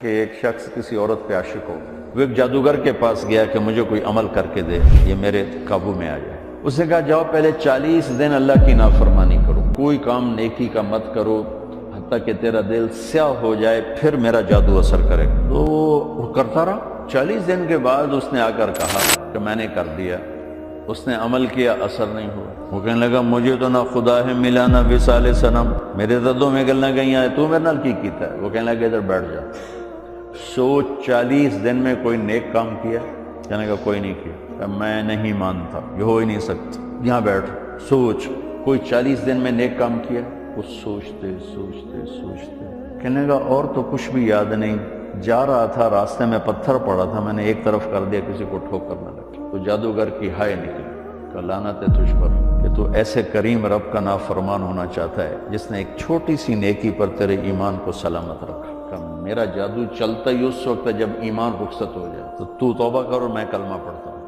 کہ ایک شخص کسی عورت پہ عاشق ہو، وہ ایک جادوگر کے پاس گیا کہ مجھے کوئی عمل کر کے دے، یہ میرے قابو میں آ جائے۔ اس نے کہا جاؤ پہلے 40 دن اللہ کی نافرمانی کرو، کوئی کام نیکی کا مت کرو حتیٰ کہ تیرا دل سیاہ ہو جائے، پھر میرا جادو اثر کرے۔ تو وہ کرتا رہا۔ 40 دن کے بعد اس نے آ کر کہا کہ میں نے کر دیا۔ اس نے عمل کیا، اثر نہیں ہوا۔ وہ کہنے لگا مجھے تو نہ خدا ہے ملا نہ وصال صنم، میرے دردوں میں گلنا گئی ہیں، تو میرے نال کی کیتا ہے؟ وہ کہنے لگا ادھر بیٹھ جا۔ 40 دن میں کوئی نیک کام کیا؟ کہنے لگا کوئی نہیں کیا۔ کہ میں نہیں مانتا، یہ ہو ہی نہیں سکتا، یہاں بیٹھ سوچ، کوئی 40 دن میں نیک کام کیا؟ وہ سوچتے سوچتے سوچتے کہنے لگا اور تو کچھ بھی یاد نہیں، جا رہا تھا راستے میں پتھر پڑا تھا، میں نے ایک طرف کر دیا، کسی کو ٹھوکر نہ لگی۔ تو جادوگر کی ہائے نکلی کہ لعنت ہے تجھ پر کہ تو ایسے کریم رب کا نافرمان ہونا چاہتا ہے جس نے ایک چھوٹی سی نیکی پر تیرے ایمان کو سلامت رکھا۔ کہ میرا جادو چلتا ہی اس وقت ہے جب ایمان رخصت ہو جائے، تو توبہ کر اور میں کلمہ پڑھتا ہوں۔